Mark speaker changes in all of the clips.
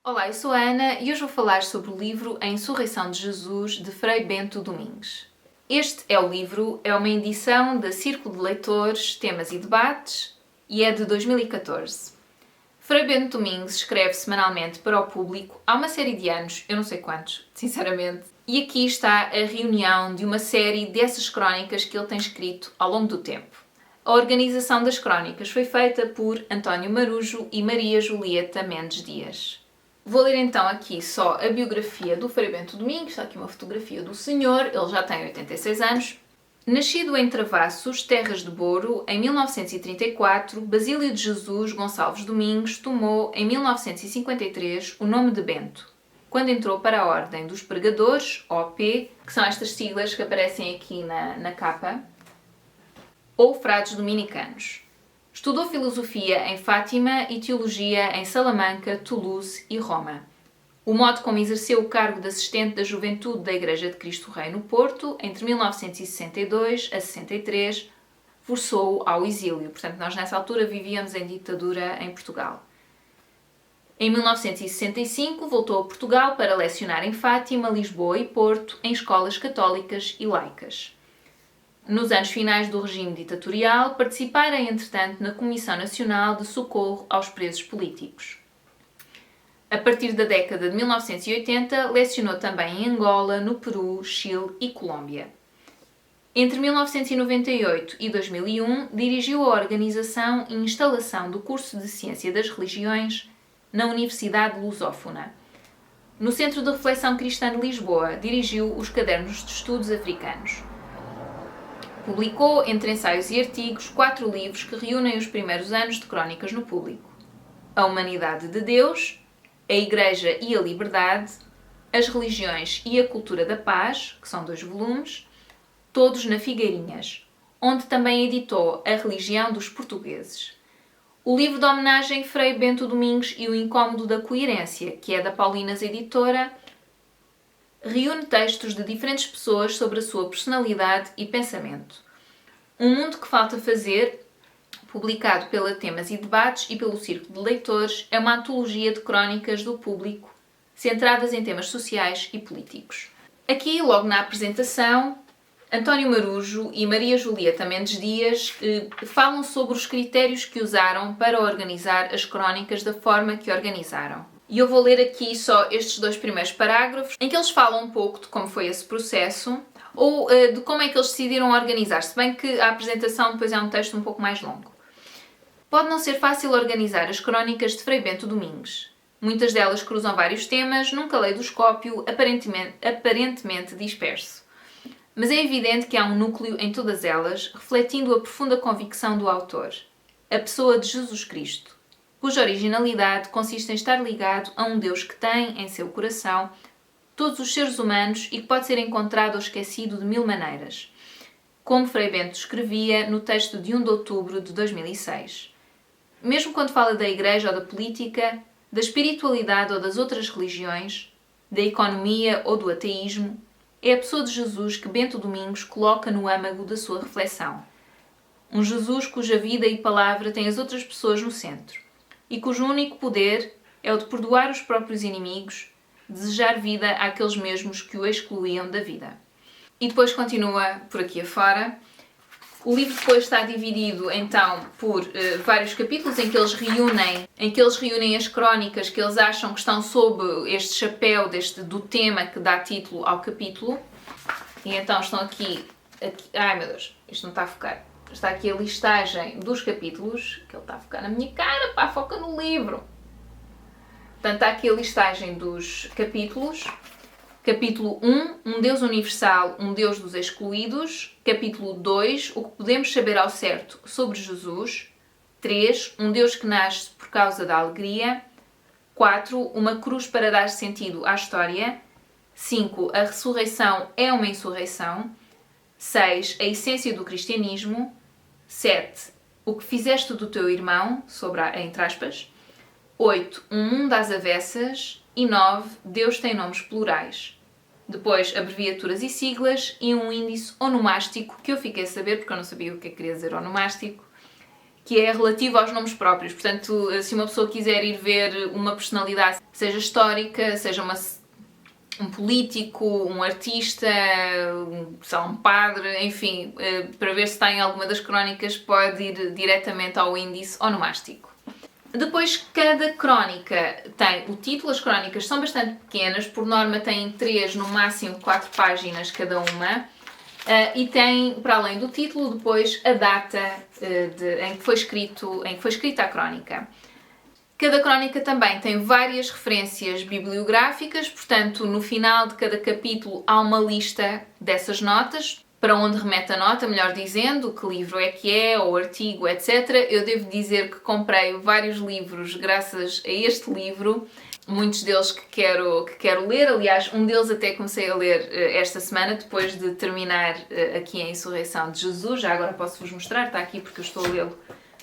Speaker 1: Olá, eu sou a Ana e hoje vou falar sobre o livro A Insurreição de Jesus, de Frei Bento Domingues. Este é o livro, é uma edição da Círculo de Leitores, Temas e Debates e é de 2014. Frei Bento Domingues escreve semanalmente para o público há uma série de anos, eu não sei quantos, sinceramente, e aqui está a reunião de uma série dessas crónicas que ele tem escrito ao longo do tempo. A organização das crónicas foi feita por António Marujo e Maria Julieta Mendes Dias. Vou ler então aqui só a biografia do Frei Bento Domingues, está aqui uma fotografia do senhor, ele já tem 86 anos. Nascido em Travassos, Terras de Boro, em 1934, Basílio de Jesus Gonçalves Domingues tomou, em 1953, o nome de Bento, quando entrou para a Ordem dos Pregadores, OP, que são estas siglas que aparecem aqui na capa, ou Frades Dominicanos. Estudou filosofia em Fátima e teologia em Salamanca, Toulouse e Roma. O modo como exerceu o cargo de assistente da juventude da Igreja de Cristo Rei no Porto, entre 1962 a 63, forçou-o ao exílio. Portanto, nós nessa altura vivíamos em ditadura em Portugal. Em 1965, voltou a Portugal para lecionar em Fátima, Lisboa e Porto, em escolas católicas e laicas. Nos anos finais do regime ditatorial, participara, entretanto, na Comissão Nacional de Socorro aos Presos Políticos. A partir da década de 1980, lecionou também em Angola, no Peru, Chile e Colômbia. Entre 1998 e 2001, dirigiu a organização e instalação do curso de Ciência das Religiões na Universidade Lusófona. No Centro de Reflexão Cristã de Lisboa, dirigiu os Cadernos de Estudos Africanos. Publicou, entre ensaios e artigos, 4 livros que reúnem os primeiros anos de crónicas no público: A Humanidade de Deus, A Igreja e a Liberdade, As Religiões e a Cultura da Paz, que são 2 volumes, todos na Figueirinhas, onde também editou A Religião dos Portugueses. O livro de homenagem Frei Bento Domingues e o Incómodo da Coerência, que é da Paulinas Editora, reúne textos de diferentes pessoas sobre a sua personalidade e pensamento. Um Mundo que Falta Fazer, publicado pela Temas e Debates e pelo Círculo de Leitores, é uma antologia de crónicas do público, centradas em temas sociais e políticos. Aqui, logo na apresentação, António Marujo e Maria Julieta Mendes Dias falam sobre os critérios que usaram para organizar as crónicas da forma que organizaram. E eu vou ler aqui só estes 2 primeiros parágrafos, em que eles falam um pouco de como foi esse processo, ou de como é que eles decidiram organizar, se bem que a apresentação depois é um texto um pouco mais longo. Pode não ser fácil organizar as crónicas de Frei Bento Domingues. Muitas delas cruzam vários temas, num caleidoscópio aparentemente disperso. Mas é evidente que há um núcleo em todas elas, refletindo a profunda convicção do autor, a pessoa de Jesus Cristo, cuja originalidade consiste em estar ligado a um Deus que tem, em seu coração, todos os seres humanos e que pode ser encontrado ou esquecido de 1000 maneiras, como Frei Bento escrevia no texto de 1 de outubro de 2006. Mesmo quando fala da Igreja ou da política, da espiritualidade ou das outras religiões, da economia ou do ateísmo, é a pessoa de Jesus que Bento Domingues coloca no âmago da sua reflexão. Um Jesus cuja vida e palavra têm as outras pessoas no centro e cujo único poder é o de perdoar os próprios inimigos, desejar vida àqueles mesmos que o excluíam da vida. E depois continua por aqui afora. O livro depois está dividido então por vários capítulos em que eles reúnem as crónicas que eles acham que estão sob este chapéu do tema que dá título ao capítulo. E então estão aqui... Ai meu Deus, isto não está a focar. Está aqui a listagem dos capítulos, que ele está a focar na minha cara, pá, foca no livro. Portanto, está aqui a listagem dos capítulos. Capítulo 1, um Deus universal, um Deus dos excluídos. Capítulo 2, o que podemos saber ao certo sobre Jesus. 3, um Deus que nasce por causa da alegria. 4, uma cruz para dar sentido à história. 5, a ressurreição é uma insurreição. 6, a essência do cristianismo. 7, o que fizeste do teu irmão, entre aspas. 8, um mundo às avessas. E 9, Deus tem nomes plurais. Depois, abreviaturas e siglas e um índice onomástico que eu fiquei a saber porque eu não sabia o que queria dizer onomástico. que é relativo aos nomes próprios. Portanto, se uma pessoa quiser ir ver uma personalidade, seja histórica, seja um político, um artista, um padre, enfim, para ver se está em alguma das crónicas, pode ir diretamente ao índice onomástico. Depois, cada crónica tem o título, as crónicas são bastante pequenas, por norma têm 3, no máximo 4 páginas cada uma, e tem, para além do título, depois a data em que foi escrita a crónica. Cada crónica também tem várias referências bibliográficas, portanto, no final de cada capítulo há uma lista dessas notas, para onde remete a nota, melhor dizendo, que livro é que é, ou artigo, etc. Eu devo dizer que comprei vários livros graças a este livro, muitos deles que quero ler. Aliás, um deles até comecei a ler esta semana, depois de terminar aqui a Insurreição de Jesus. Já agora posso-vos mostrar, está aqui porque eu estou a lê-lo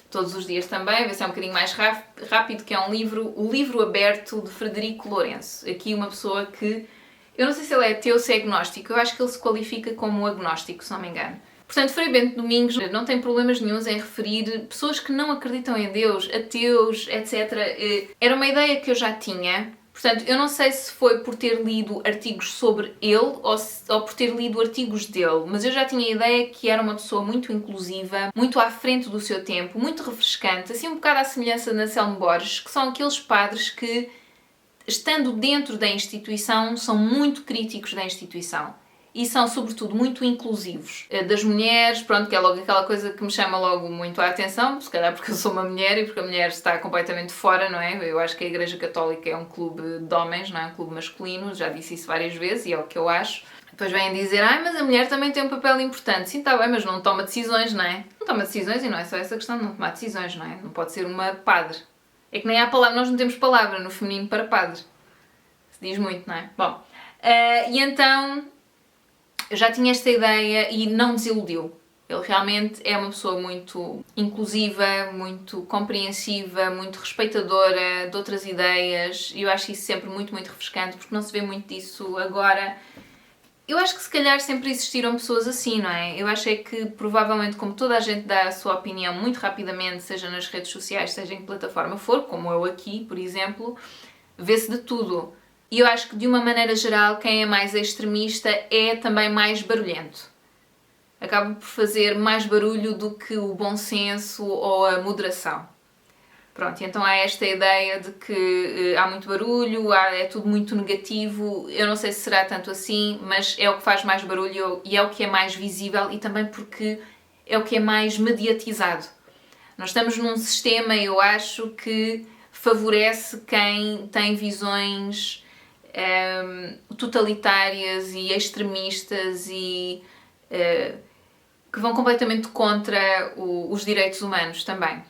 Speaker 1: todos os dias também, a ver se é um bocadinho mais rápido, que é um livro, O Livro Aberto, de Frederico Lourenço. Aqui uma pessoa que, eu não sei se ele é ateu ou se é agnóstico, eu acho que ele se qualifica como agnóstico, se não me engano. Portanto, Frei Bento Domingos não tem problemas nenhuns em referir pessoas que não acreditam em Deus, ateus, etc. Era uma ideia que eu já tinha. Portanto, eu não sei se foi por ter lido artigos sobre ele ou por ter lido artigos dele, mas eu já tinha a ideia que era uma pessoa muito inclusiva, muito à frente do seu tempo, muito refrescante, assim um bocado à semelhança de Anselmo Borges, que são aqueles padres que, estando dentro da instituição, são muito críticos da instituição. E são, sobretudo, muito inclusivos. Das mulheres, pronto, que é logo aquela coisa que me chama logo muito a atenção, se calhar porque eu sou uma mulher e porque a mulher está completamente fora, não é? Eu acho que a Igreja Católica é um clube de homens, não é? Um clube masculino, já disse isso várias vezes e é o que eu acho. Depois vêm dizer, mas a mulher também tem um papel importante. Sim, está bem, mas não toma decisões, não é? Não toma decisões e não é só essa questão de não tomar decisões, não é? Não pode ser uma padre. É que nem há palavra, nós não temos palavra no feminino para padre. Se diz muito, não é? Bom, e então eu já tinha esta ideia e não desiludiu. Ele realmente é uma pessoa muito inclusiva, muito compreensiva, muito respeitadora de outras ideias e eu acho isso sempre muito, muito refrescante porque não se vê muito disso agora. Eu acho que se calhar sempre existiram pessoas assim, não é? Eu acho é que provavelmente como toda a gente dá a sua opinião muito rapidamente, seja nas redes sociais, seja em que plataforma for, como eu aqui, por exemplo, vê-se de tudo. E eu acho que, de uma maneira geral, quem é mais extremista é também mais barulhento. Acaba por fazer mais barulho do que o bom senso ou a moderação. Pronto, então há esta ideia de que há muito barulho, é tudo muito negativo. Eu não sei se será tanto assim, mas é o que faz mais barulho e é o que é mais visível e também porque é o que é mais mediatizado. Nós estamos num sistema, eu acho, que favorece quem tem visões totalitárias e extremistas e que vão completamente contra os direitos humanos também.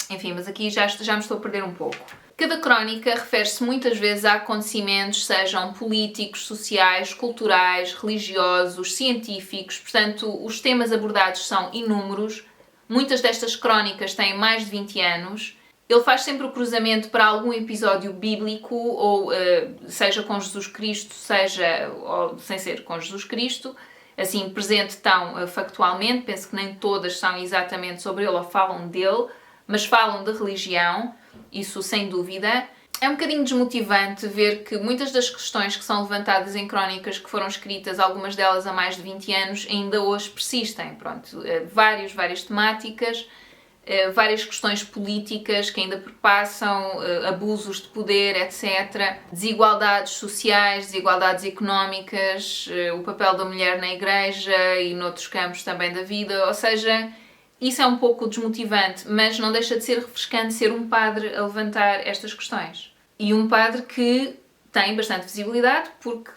Speaker 1: Enfim, mas aqui já me estou a perder um pouco. Cada crónica refere-se muitas vezes a acontecimentos, sejam políticos, sociais, culturais, religiosos, científicos, portanto, os temas abordados são inúmeros. Muitas destas crónicas têm mais de 20 anos. Ele faz sempre o cruzamento para algum episódio bíblico, ou seja com Jesus Cristo, seja ou sem ser com Jesus Cristo, assim presente tão factualmente. Penso que nem todas são exatamente sobre ele ou falam dele, mas falam de religião, isso sem dúvida. É um bocadinho desmotivante ver que muitas das questões que são levantadas em crónicas que foram escritas, algumas delas há mais de 20 anos, ainda hoje persistem. Pronto, várias temáticas, várias questões políticas que ainda perpassam, abusos de poder, etc. Desigualdades sociais, desigualdades económicas, o papel da mulher na igreja e noutros campos também da vida, ou seja, isso é um pouco desmotivante, mas não deixa de ser refrescante ser um padre a levantar estas questões. E um padre que tem bastante visibilidade porque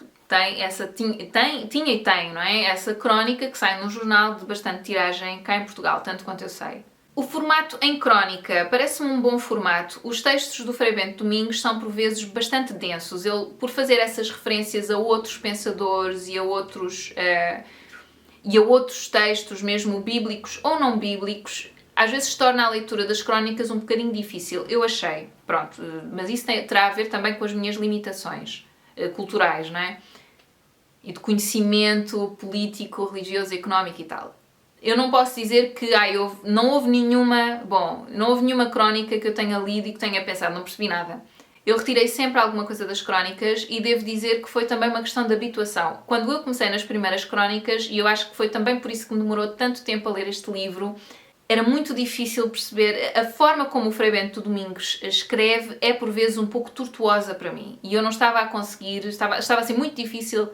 Speaker 1: tinha e tem, não é? Essa crónica que sai num jornal de bastante tiragem cá em Portugal, tanto quanto eu sei. O formato em crónica parece-me um bom formato. Os textos do Frei Bento Domingos são por vezes bastante densos. Ele, por fazer essas referências a outros pensadores e a outros textos, mesmo bíblicos ou não bíblicos, às vezes torna a leitura das crónicas um bocadinho difícil. Eu achei, pronto, mas isso terá a ver também com as minhas limitações culturais, não é? E de conhecimento político, religioso, económico e tal. eu não posso dizer que não houve nenhuma crónica que eu tenha lido e que tenha pensado, não percebi nada. Eu retirei sempre alguma coisa das crónicas e devo dizer que foi também uma questão de habituação. Quando eu comecei nas primeiras crónicas, e eu acho que foi também por isso que me demorou tanto tempo a ler este livro, era muito difícil perceber. A forma como o Frei Bento Domingos escreve é por vezes um pouco tortuosa para mim. E eu não estava a conseguir, estava a ser muito difícil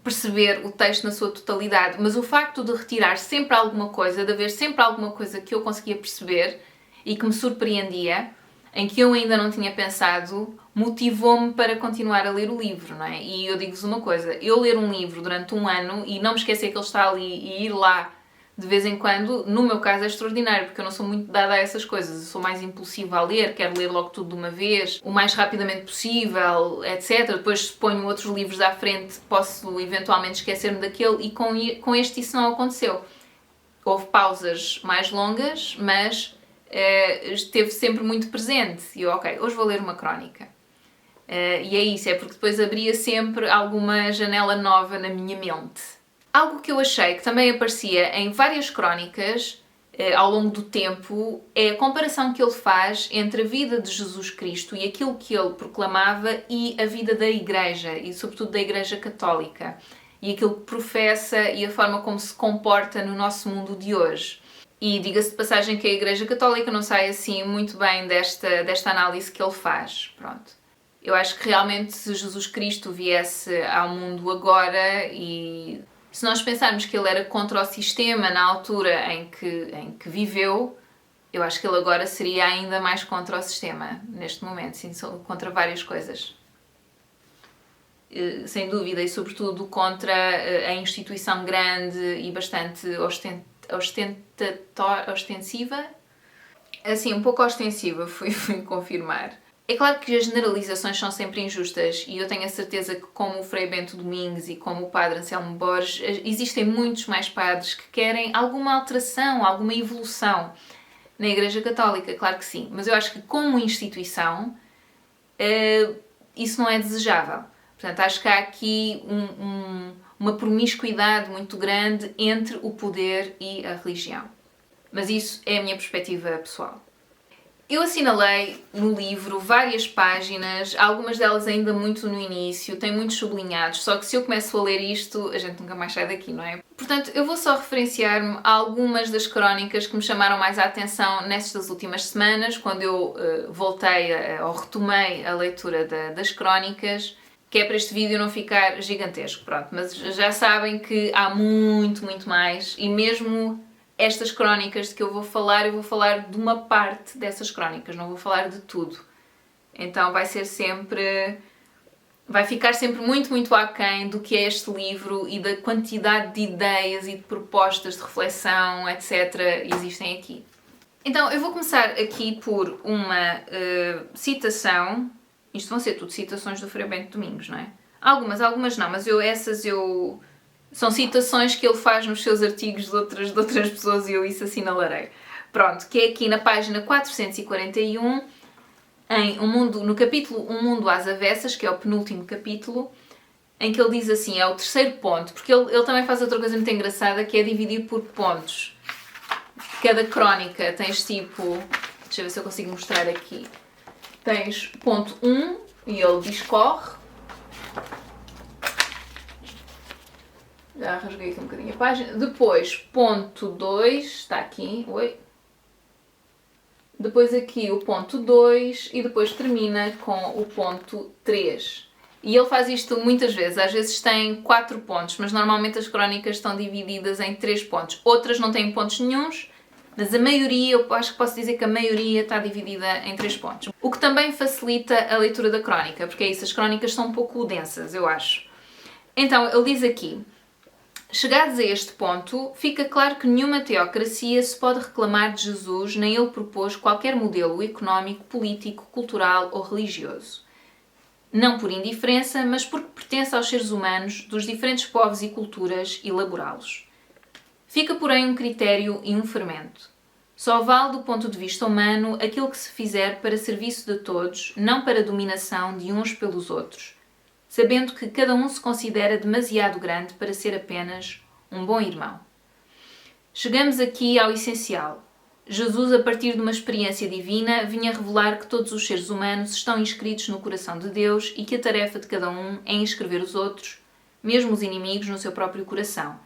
Speaker 1: perceber o texto na sua totalidade. Mas o facto de retirar sempre alguma coisa, de haver sempre alguma coisa que eu conseguia perceber e que me surpreendia, em que eu ainda não tinha pensado, motivou-me para continuar a ler o livro, não é? E eu digo-vos uma coisa, eu ler um livro durante um ano e não me esquecer que ele está ali e ir lá de vez em quando, no meu caso é extraordinário, porque eu não sou muito dada a essas coisas, eu sou mais impulsiva a ler, quero ler logo tudo de uma vez, o mais rapidamente possível, etc. Depois se ponho outros livros à frente, posso eventualmente esquecer-me daquele, e com este isso não aconteceu. Houve pausas mais longas, mas esteve sempre muito presente. E eu, ok, hoje vou ler uma crónica. E é isso, é porque depois abria sempre alguma janela nova na minha mente. Algo que eu achei que também aparecia em várias crónicas ao longo do tempo é a comparação que ele faz entre a vida de Jesus Cristo e aquilo que ele proclamava e a vida da Igreja, e sobretudo da Igreja Católica, e aquilo que professa e a forma como se comporta no nosso mundo de hoje. E diga-se de passagem que a Igreja Católica não sai assim muito bem desta análise que ele faz. Pronto. Eu acho que realmente se Jesus Cristo viesse ao mundo agora, e se nós pensarmos que ele era contra o sistema na altura em que viveu, eu acho que ele agora seria ainda mais contra o sistema, neste momento, sim, contra várias coisas. Sem dúvida, e sobretudo contra a instituição grande e bastante ostensiva. Assim, um pouco ostensiva, fui confirmar. É claro que as generalizações são sempre injustas, e eu tenho a certeza que, como o Frei Bento Domingos e como o Padre Anselmo Borges, existem muitos mais padres que querem alguma alteração, alguma evolução na Igreja Católica, claro que sim. Mas eu acho que, como instituição, isso não é desejável. Portanto, acho que há aqui uma promiscuidade muito grande entre o poder e a religião. Mas isso é a minha perspectiva pessoal. Eu assinalei no livro várias páginas, algumas delas ainda muito no início, tem muitos sublinhados, só que se eu começo a ler isto, a gente nunca mais sai daqui, não é? Portanto, eu vou só referenciar-me a algumas das crónicas que me chamaram mais a atenção nestas últimas semanas, quando eu voltei ou retomei a leitura das crónicas, que é para este vídeo não ficar gigantesco, pronto, mas já sabem que há muito, muito mais, e mesmo estas crónicas de que eu vou falar de uma parte dessas crónicas, não vou falar de tudo. Então vai ficar sempre muito, muito aquém do que é este livro e da quantidade de ideias e de propostas de reflexão, etc., existem aqui. Então eu vou começar aqui por uma citação. Isto vão ser tudo citações do Frei Bento Domingos, não é? Algumas não, mas são citações que ele faz nos seus artigos de outras pessoas, e eu isso assinalarei. Pronto, que é aqui na página 441, no capítulo Um Mundo às Avessas, que é o penúltimo capítulo, em que ele diz assim, é o terceiro ponto, porque ele também faz outra coisa muito engraçada, que é dividir por pontos. Cada crónica tens tipo... Deixa eu ver se eu consigo mostrar aqui. Tens ponto 1, e ele discorre. Já rasguei aqui um bocadinho a página. Depois, ponto 2, está aqui. Oi. Depois aqui o ponto 2 e depois termina com o ponto 3. E ele faz isto muitas vezes. Às vezes tem 4 pontos, mas normalmente as crónicas estão divididas em 3 pontos. Outras não têm pontos nenhuns, mas a maioria, eu acho que posso dizer que a maioria está dividida em 3 pontos. O que também facilita a leitura da crónica, porque é isso, as crónicas são um pouco densas, eu acho. Então, ele diz aqui: chegados a este ponto, fica claro que nenhuma teocracia se pode reclamar de Jesus, nem ele propôs qualquer modelo económico, político, cultural ou religioso. Não por indiferença, mas porque pertence aos seres humanos dos diferentes povos e culturas elaborá-los. Fica, porém, um critério e um fermento. Só vale do ponto de vista humano aquilo que se fizer para serviço de todos, não para dominação de uns pelos outros, sabendo que cada um se considera demasiado grande para ser apenas um bom irmão. Chegamos aqui ao essencial. Jesus, a partir de uma experiência divina, vinha revelar que todos os seres humanos estão inscritos no coração de Deus e que a tarefa de cada um é inscrever os outros, mesmo os inimigos, no seu próprio coração.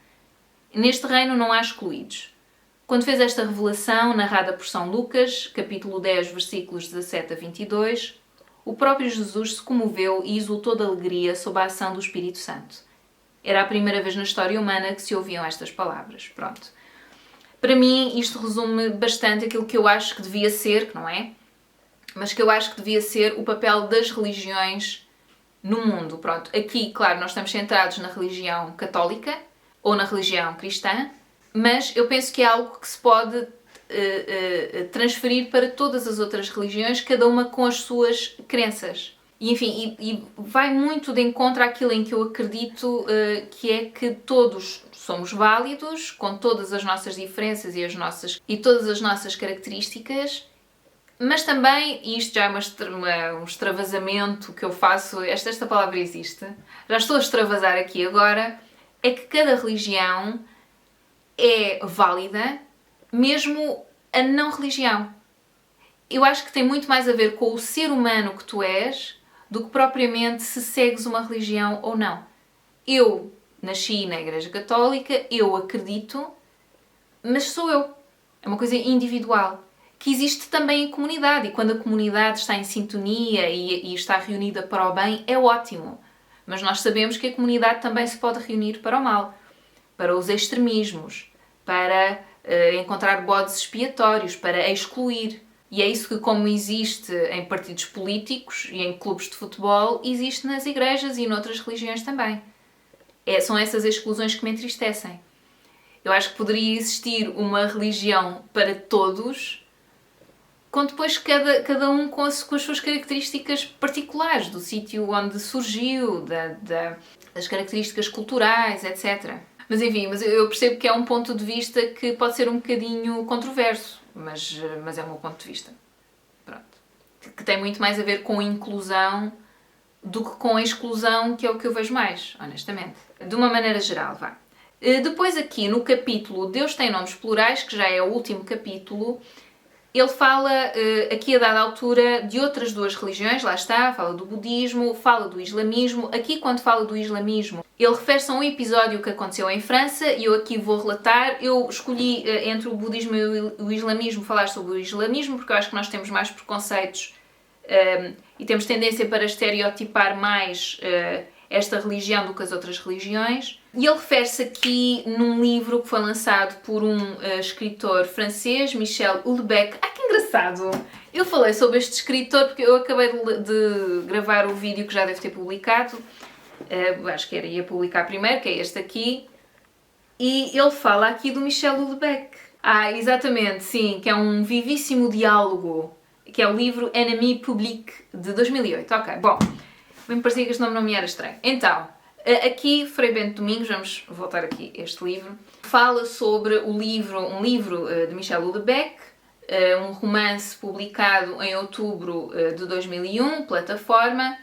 Speaker 1: Neste reino não há excluídos. Quando fez esta revelação, narrada por São Lucas, capítulo 10, versículos 17 a 22, o próprio Jesus se comoveu e exultou de alegria sob a ação do Espírito Santo. Era a primeira vez na história humana que se ouviam estas palavras. Pronto. Para mim, isto resume bastante aquilo que eu acho que devia ser, que não é? Mas que eu acho que devia ser o papel das religiões no mundo. Pronto, aqui, claro, nós estamos centrados na religião católica ou na religião cristã, mas eu penso que é algo que se pode transferir para todas as outras religiões, cada uma com as suas crenças. E, enfim, e vai muito de encontro àquilo em que eu acredito, que é que todos somos válidos, com todas as nossas diferenças e todas as nossas características, mas também, e isto já é um extravasamento que eu faço, esta palavra existe, já estou a extravasar aqui agora, é que cada religião é válida, mesmo a não religião. Eu acho que tem muito mais a ver com o ser humano que tu és do que propriamente se segues uma religião ou não. Eu nasci na Igreja Católica, eu acredito, mas sou eu. É uma coisa individual, que existe também em comunidade, e quando a comunidade está em sintonia e está reunida para o bem, é ótimo. Mas nós sabemos que a comunidade também se pode reunir para o mal, para os extremismos, para encontrar bodes expiatórios, para excluir. E é isso que, como existe em partidos políticos e em clubes de futebol, existe nas igrejas e noutras religiões também. São essas exclusões que me entristecem. Eu acho que poderia existir uma religião para todos, com depois cada um com as suas características particulares, do sítio onde surgiu, das características culturais, etc. Mas enfim, eu percebo que é um ponto de vista que pode ser um bocadinho controverso, mas é o meu ponto de vista. Pronto. Que tem muito mais a ver com a inclusão do que com a exclusão, que é o que eu vejo mais, honestamente. De uma maneira geral, vá. Depois aqui no capítulo Deus tem nomes plurais, que já é o último capítulo, ele fala, aqui a dada altura, de outras duas religiões, lá está, fala do budismo, fala do islamismo. Aqui, quando fala do islamismo, ele refere-se a um episódio que aconteceu em França, e eu aqui vou relatar. Eu escolhi, entre o budismo e o islamismo, falar sobre o islamismo, porque eu acho que nós temos mais preconceitos e temos tendência para estereotipar mais esta religião do que as outras religiões. E ele refere-se aqui num livro que foi lançado por um escritor francês, Michel Houellebecq. Ah, que engraçado! Eu falei sobre este escritor porque eu acabei de gravar o vídeo que já deve ter publicado. Acho que ia publicar primeiro, que é este aqui. E ele fala aqui do Michel Houellebecq. Ah, exatamente, sim, que é um vivíssimo diálogo, que é o livro Ennemi Public, de 2008. Ok, bom, me parecia que este nome não me era estranho. Então, aqui, Frei Bento Domingos, vamos voltar aqui a este livro, fala sobre um livro de Michel Houellebecq, um romance publicado em outubro de 2001, plataforma,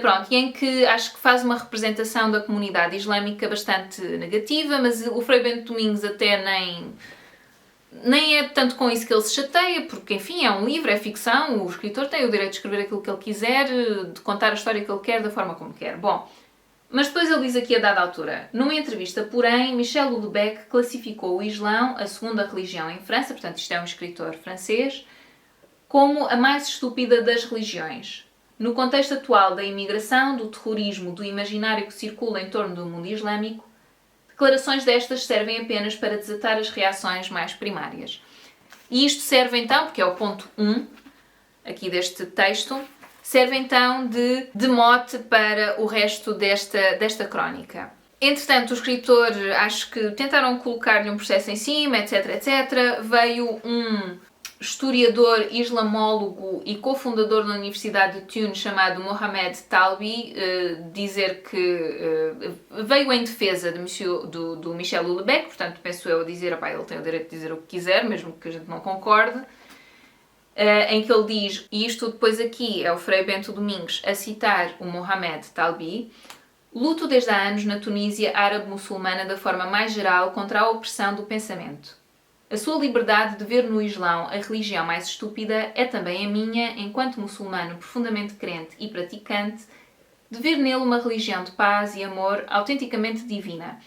Speaker 1: pronto, e em que acho que faz uma representação da comunidade islâmica bastante negativa, mas o Frei Bento Domingos até nem é tanto com isso que ele se chateia, porque, enfim, é um livro, é ficção, o escritor tem o direito de escrever aquilo que ele quiser, de contar a história que ele quer, da forma como quer. Bom, mas depois ele diz aqui a dada altura, numa entrevista, porém, Michel Houellebecq classificou o Islão, a segunda religião em França, portanto isto é um escritor francês, como a mais estúpida das religiões. No contexto atual da imigração, do terrorismo, do imaginário que circula em torno do mundo islâmico, declarações destas servem apenas para desatar as reações mais primárias. E isto serve então, porque é o ponto 1 aqui deste texto, serve então de mote para o resto desta crónica. Entretanto, o escritor, acho que tentaram colocar-lhe um processo em cima, etc, etc. Veio um historiador, islamólogo e cofundador da Universidade de Tunis chamado Mohamed Talbi dizer que veio em defesa do Michel Houellebecq, portanto penso eu a dizer, opá, ele tem o direito de dizer o que quiser, mesmo que a gente não concorde, em que ele diz, e isto depois aqui é o Frei Bento Domingos a citar o Mohamed Talbi, Luto desde há anos na Tunísia árabe-muçulmana da forma mais geral contra a opressão do pensamento. A sua liberdade de ver no Islão a religião mais estúpida é também a minha, enquanto muçulmano profundamente crente e praticante, de ver nele uma religião de paz e amor autenticamente divina,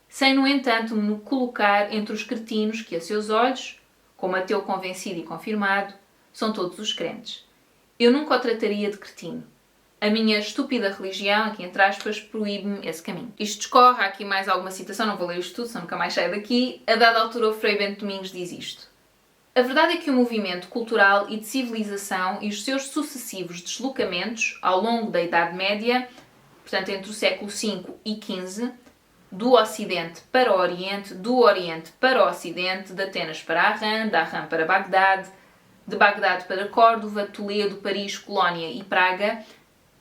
Speaker 1: sem, no entanto, me colocar entre os cretinos que, a seus olhos, como ateu convencido e confirmado, são todos os crentes. Eu nunca o trataria de cretino. A minha estúpida religião, aqui entre aspas, proíbe-me esse caminho. Isto discorre, há aqui mais alguma citação, não vou ler isto tudo, senão nunca mais saio daqui. A dada altura, o Frei Bento Domingos diz isto. A verdade é que o movimento cultural e de civilização e os seus sucessivos deslocamentos ao longo da Idade Média, portanto entre o século V e XV, do Ocidente para o Oriente, do Oriente para o Ocidente, de Atenas para Arran, de Arran para Bagdade, de Bagdade para Córdoba, Toledo, Paris, Colónia e Praga,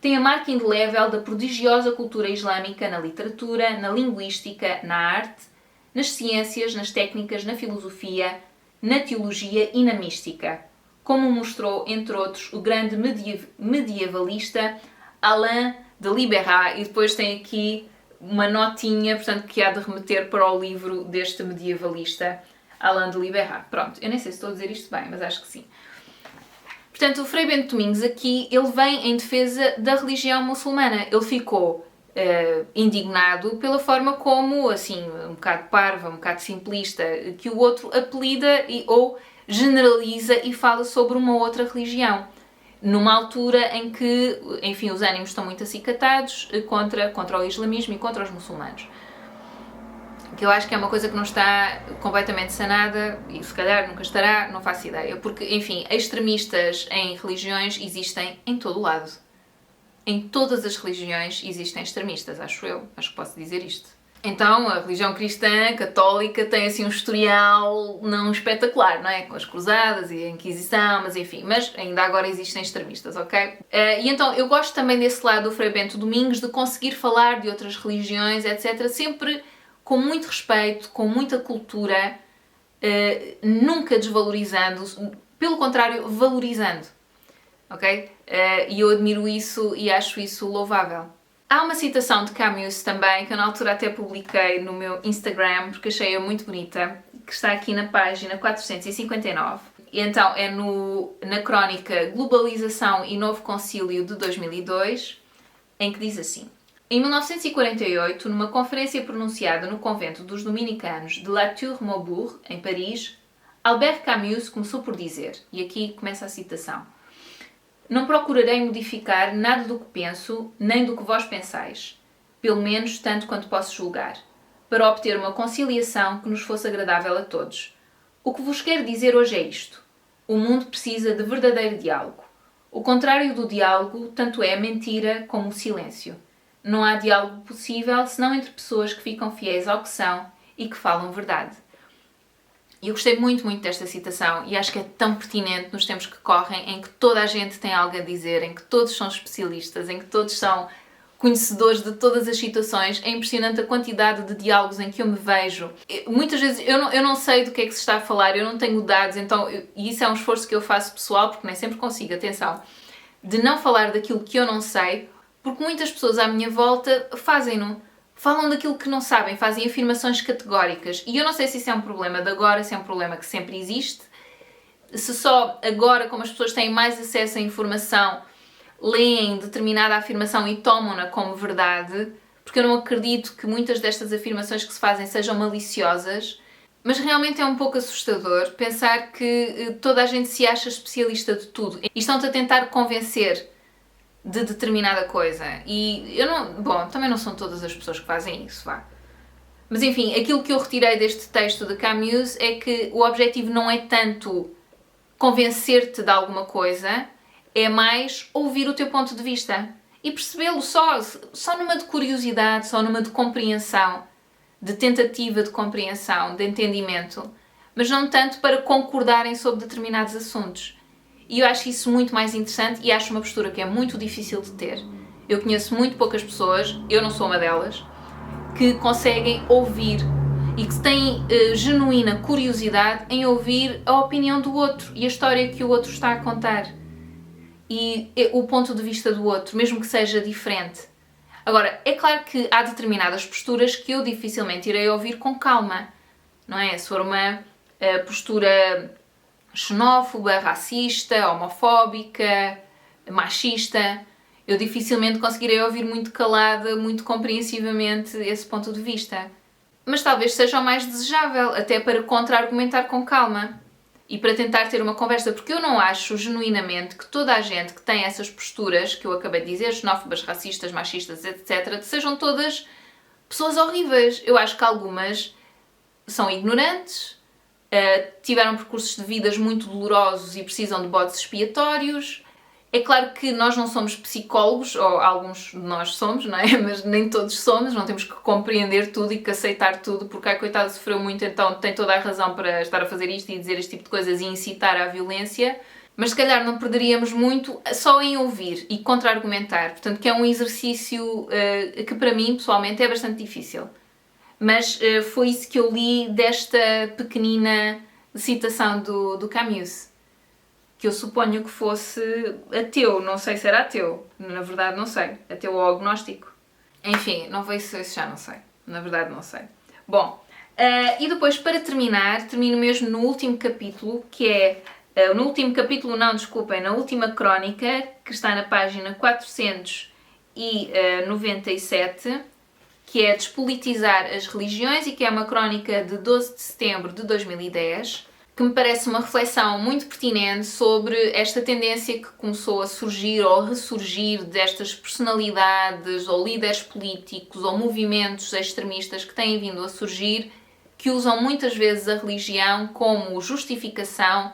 Speaker 1: tem a marca indelével da prodigiosa cultura islâmica na literatura, na linguística, na arte, nas ciências, nas técnicas, na filosofia, na teologia e na mística, como mostrou, entre outros, o grande medievalista Alain de Libérat, e depois tem aqui uma notinha, portanto, que há de remeter para o livro deste medievalista Alain de Libérat. Pronto, eu nem sei se estou a dizer isto bem, mas acho que sim. Portanto, o Frei Bento Domingos aqui, ele vem em defesa da religião muçulmana. Ele ficou indignado pela forma como, assim, um bocado parva, um bocado simplista, que o outro apelida ou generaliza e fala sobre uma outra religião. Numa altura em que, enfim, os ânimos estão muito acicatados contra o islamismo e contra os muçulmanos. Que eu acho que é uma coisa que não está completamente sanada e se calhar nunca estará, não faço ideia. Porque, enfim, extremistas em religiões existem em todo o lado. Em todas as religiões existem extremistas, acho eu. Acho que posso dizer isto. Então, a religião cristã, católica, tem assim um historial não espetacular, não é? Com as cruzadas e a Inquisição, mas enfim. Mas ainda agora existem extremistas, ok? E então, eu gosto também desse lado do Frei Bento Domingos, de conseguir falar de outras religiões, etc. Sempre com muito respeito, com muita cultura, nunca desvalorizando, pelo contrário, valorizando. Ok? E eu admiro isso e acho isso louvável. Há uma citação de Camus também, que eu na altura até publiquei no meu Instagram, porque achei-a muito bonita, que está aqui na página 459. E então é na crónica Globalização e Novo Concílio de 2002, em que diz assim: em 1948, numa conferência pronunciada no convento dos dominicanos de La Tour-Maubourg, em Paris, Albert Camus começou por dizer, e aqui começa a citação: não procurarei modificar nada do que penso, nem do que vós pensais, pelo menos tanto quanto posso julgar, para obter uma conciliação que nos fosse agradável a todos. O que vos quero dizer hoje é isto: o mundo precisa de verdadeiro diálogo. O contrário do diálogo tanto é a mentira como o silêncio. Não há diálogo possível senão entre pessoas que ficam fiéis ao que são e que falam verdade. E eu gostei muito, muito desta citação e acho que é tão pertinente nos tempos que correm, em que toda a gente tem algo a dizer, em que todos são especialistas, em que todos são conhecedores de todas as situações. É impressionante a quantidade de diálogos em que eu me vejo. Muitas vezes eu não sei do que é que se está a falar, eu não tenho dados, então, e isso é um esforço que eu faço pessoal, porque nem sempre consigo, atenção, de não falar daquilo que eu não sei, porque muitas pessoas à minha volta fazem-no. Falam daquilo que não sabem, fazem afirmações categóricas. E eu não sei se isso é um problema de agora, se é um problema que sempre existe, se só agora, como as pessoas têm mais acesso à informação, leem determinada afirmação e tomam-na como verdade, porque eu não acredito que muitas destas afirmações que se fazem sejam maliciosas, mas realmente é um pouco assustador pensar que toda a gente se acha especialista de tudo e estão-te a tentar convencer de determinada coisa. E eu não... Bom, também não são todas as pessoas que fazem isso, vá. Mas enfim, aquilo que eu retirei deste texto de Camus é que o objetivo não é tanto convencer-te de alguma coisa, é mais ouvir o teu ponto de vista e percebê-lo só numa de curiosidade, só numa de compreensão, de tentativa de compreensão, de entendimento, mas não tanto para concordarem sobre determinados assuntos. E eu acho isso muito mais interessante e acho uma postura que é muito difícil de ter. Eu conheço muito poucas pessoas, eu não sou uma delas, que conseguem ouvir e que têm genuína curiosidade em ouvir a opinião do outro e a história que o outro está a contar. E o ponto de vista do outro, mesmo que seja diferente. Agora, é claro que há determinadas posturas que eu dificilmente irei ouvir com calma, não é? Se for uma postura xenófoba, racista, homofóbica, machista, eu dificilmente conseguirei ouvir muito calada, muito compreensivamente esse ponto de vista. Mas talvez seja o mais desejável, até para contra-argumentar com calma e para tentar ter uma conversa, porque eu não acho genuinamente que toda a gente que tem essas posturas que eu acabei de dizer, xenófobas, racistas, machistas, etc., sejam todas pessoas horríveis. Eu acho que algumas são ignorantes, tiveram percursos de vidas muito dolorosos e precisam de bodes expiatórios. É claro que nós não somos psicólogos, ou alguns de nós somos, não é? Mas nem todos somos, não temos que compreender tudo e que aceitar tudo, porque a coitada sofreu muito, então tem toda a razão para estar a fazer isto e dizer este tipo de coisas e incitar à violência. Mas se calhar não perderíamos muito só em ouvir e contra-argumentar. Portanto, que é um exercício que para mim, pessoalmente, é bastante difícil. Mas foi isso que eu li desta pequenina citação do Camus. Que eu suponho que fosse ateu, não sei se era ateu, na verdade não sei, ateu ou agnóstico. Enfim, não vejo se já não sei, na verdade não sei. Bom, e depois para terminar, termino mesmo no último capítulo, que é, no último capítulo não, desculpem, na última crónica, que está na página 497, que é Despolitizar as Religiões e que é uma crónica de 12 de setembro de 2010, que me parece uma reflexão muito pertinente sobre esta tendência que começou a surgir ou ressurgir destas personalidades ou líderes políticos ou movimentos extremistas que têm vindo a surgir, que usam muitas vezes a religião como justificação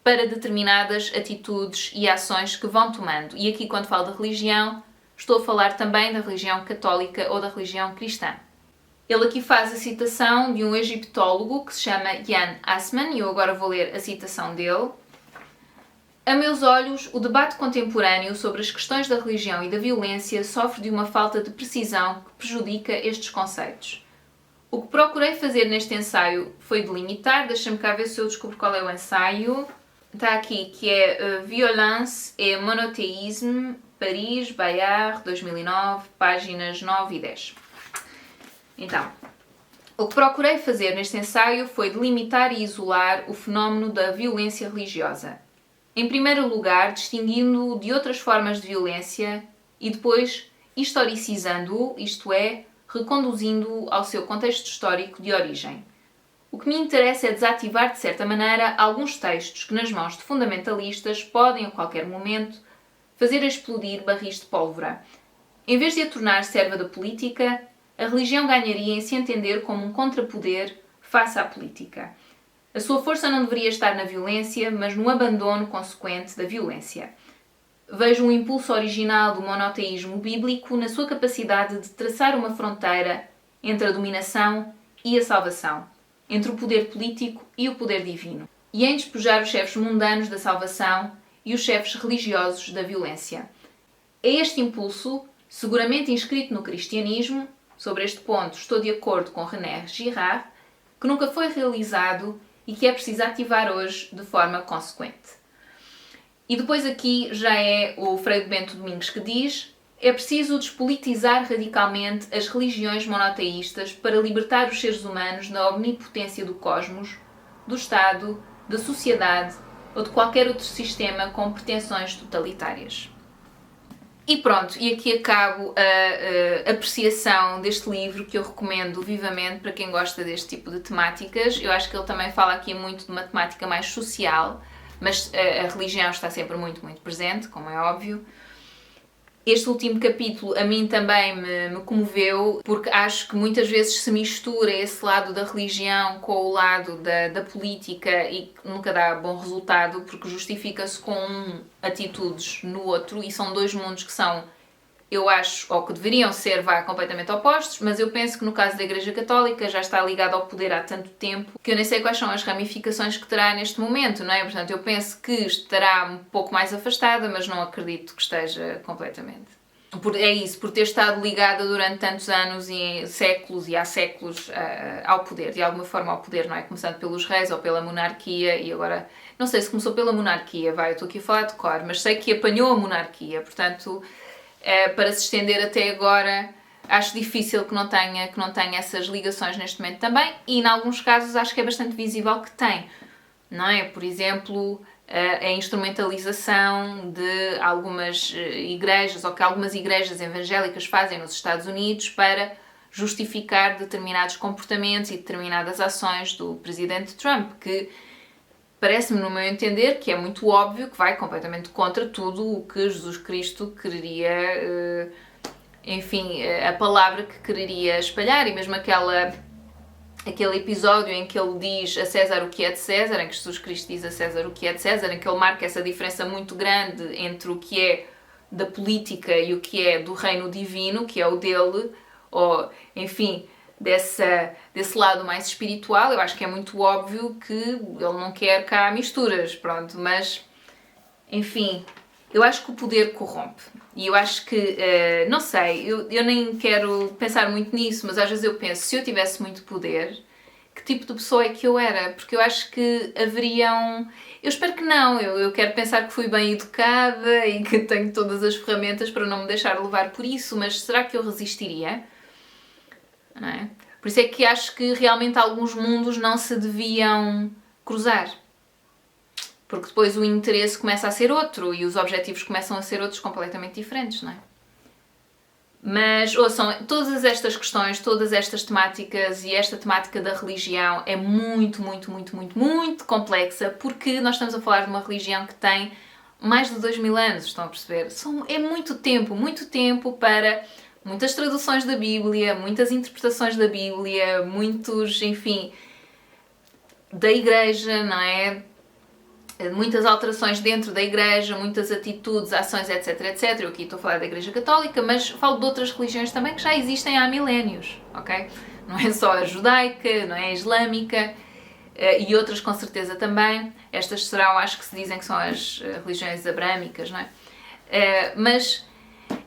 Speaker 1: para determinadas atitudes e ações que vão tomando. E aqui, quando falo de religião, estou a falar também da religião católica ou da religião cristã. Ele aqui faz a citação de um egiptólogo que se chama Jan Assmann, e eu agora vou ler a citação dele. A meus olhos, o debate contemporâneo sobre as questões da religião e da violência sofre de uma falta de precisão que prejudica estes conceitos. O que procurei fazer neste ensaio foi delimitar, deixa-me cá ver se eu descubro qual é o ensaio. Está aqui, que é Violence et Monothéisme, Paris, Bayard, 2009, páginas 9 e 10. Então, o que procurei fazer neste ensaio foi delimitar e isolar o fenómeno da violência religiosa. Em primeiro lugar, distinguindo-o de outras formas de violência e depois historicizando-o, isto é, reconduzindo-o ao seu contexto histórico de origem. O que me interessa é desativar, de certa maneira, alguns textos que, nas mãos de fundamentalistas, podem, a qualquer momento, fazer explodir barris de pólvora. Em vez de a tornar serva da política, a religião ganharia em se entender como um contrapoder face à política. A sua força não deveria estar na violência, mas no abandono consequente da violência. Vejo um impulso original do monoteísmo bíblico na sua capacidade de traçar uma fronteira entre a dominação e a salvação, entre o poder político e o poder divino, e em despojar os chefes mundanos da salvação e os chefes religiosos da violência. É este impulso, seguramente inscrito no cristianismo, sobre este ponto estou de acordo com René Girard, que nunca foi realizado e que é preciso ativar hoje de forma consequente. E depois aqui já é o Frei Bento Domingos que diz: é preciso despolitizar radicalmente as religiões monoteístas para libertar os seres humanos da omnipotência do cosmos, do Estado, da sociedade ou de qualquer outro sistema com pretensões totalitárias. E pronto, e aqui acabo a apreciação deste livro, que eu recomendo vivamente para quem gosta deste tipo de temáticas. Eu acho que ele também fala aqui muito de uma temática mais social, mas a religião está sempre muito, muito presente, como é óbvio. Este último capítulo a mim também me comoveu, porque acho que muitas vezes se mistura esse lado da religião com o lado da política e nunca dá bom resultado, porque justifica-se com atitudes no outro, e são dois mundos que são, eu acho, ou que deveriam ser, completamente opostos, mas eu penso que no caso da Igreja Católica já está ligado ao poder há tanto tempo que eu nem sei quais são as ramificações que terá neste momento, não é? Portanto, eu penso que estará um pouco mais afastada, mas não acredito que esteja completamente. É isso, por ter estado ligada durante tantos anos e séculos e há séculos ao poder, de alguma forma ao poder, não é? Começando pelos reis ou pela monarquia, e agora, não sei se começou pela monarquia, eu estou aqui a falar de cor, mas sei que apanhou a monarquia, portanto, para se estender até agora. Acho difícil que não tenha essas ligações neste momento também, e em alguns casos acho que é bastante visível que tem, não é? Por exemplo, a instrumentalização de algumas igrejas, ou que algumas igrejas evangélicas fazem nos Estados Unidos para justificar determinados comportamentos e determinadas ações do presidente Trump, que parece-me, no meu entender, que é muito óbvio que vai completamente contra tudo o que Jesus Cristo quereria, enfim, a palavra que quereria espalhar, e mesmo aquele episódio em que ele diz a César o que é de César, em que Jesus Cristo diz a César o que é de César, em que ele marca essa diferença muito grande entre o que é da política e o que é do reino divino, que é o dele, ou, enfim, desse lado mais espiritual. Eu acho que é muito óbvio que ele não quer cá misturas, pronto, mas, enfim, eu acho que o poder corrompe. E eu acho que, não sei, eu nem quero pensar muito nisso, mas às vezes eu penso, se eu tivesse muito poder, que tipo de pessoa é que eu era? Porque eu acho que haveriam... Eu espero que não, eu quero pensar que fui bem educada e que tenho todas as ferramentas para não me deixar levar por isso, mas será que eu resistiria? Não é? Por isso é que acho que realmente alguns mundos não se deviam cruzar. Porque depois o interesse começa a ser outro e os objetivos começam a ser outros completamente diferentes, não é? Mas, ouçam, todas estas questões, todas estas temáticas e esta temática da religião é muito, muito, muito, muito, muito complexa, porque nós estamos a falar de uma religião que tem mais de 2000 anos, estão a perceber? É muito tempo para muitas traduções da Bíblia, muitas interpretações da Bíblia, muitos, enfim, da Igreja, não é? Muitas alterações dentro da Igreja, muitas atitudes, ações, etc, etc. Eu aqui estou a falar da Igreja Católica, mas falo de outras religiões também que já existem há milénios, ok? Não é só a judaica, não é a islâmica, e outras com certeza também. Estas serão, acho que se dizem que são as religiões abrâmicas, não é? Mas,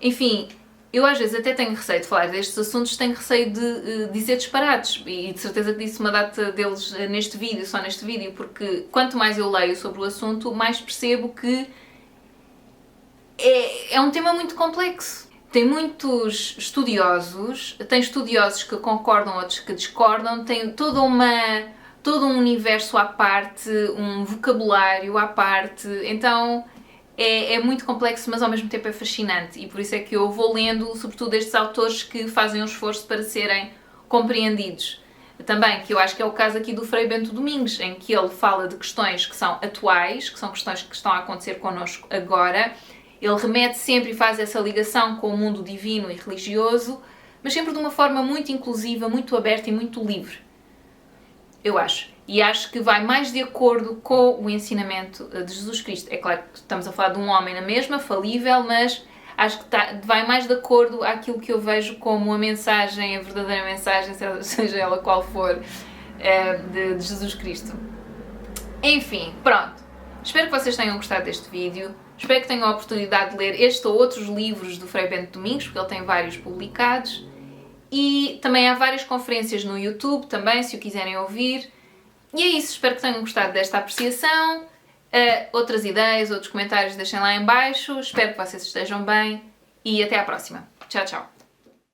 Speaker 1: enfim, eu às vezes até tenho receio de falar destes assuntos, tenho receio de dizer disparates, e de certeza que disse uma data deles neste vídeo, só neste vídeo, porque quanto mais eu leio sobre o assunto, mais percebo que é um tema muito complexo. Tem muitos estudiosos, tem estudiosos que concordam, outros que discordam, tem todo um universo à parte, um vocabulário à parte, então... É muito complexo, mas ao mesmo tempo é fascinante, e por isso é que eu vou lendo, sobretudo, estes autores que fazem um esforço para serem compreendidos. Também, que eu acho que é o caso aqui do Frei Bento Domingos, em que ele fala de questões que são atuais, que são questões que estão a acontecer connosco agora. Ele remete sempre e faz essa ligação com o mundo divino e religioso, mas sempre de uma forma muito inclusiva, muito aberta e muito livre. Eu acho. E acho que vai mais de acordo com o ensinamento de Jesus Cristo. É claro que estamos a falar de um homem na mesma, falível, mas acho que vai mais de acordo àquilo que eu vejo como a mensagem, a verdadeira mensagem, seja ela qual for, de Jesus Cristo. Enfim, pronto. Espero que vocês tenham gostado deste vídeo. Espero que tenham a oportunidade de ler este ou outros livros do Frei Bento Domingos, porque ele tem vários publicados. E também há várias conferências no YouTube, também, se o quiserem ouvir. E é isso, espero que tenham gostado desta apreciação. Outras ideias, outros comentários deixem lá em baixo. Espero que vocês estejam bem e até à próxima. Tchau, tchau.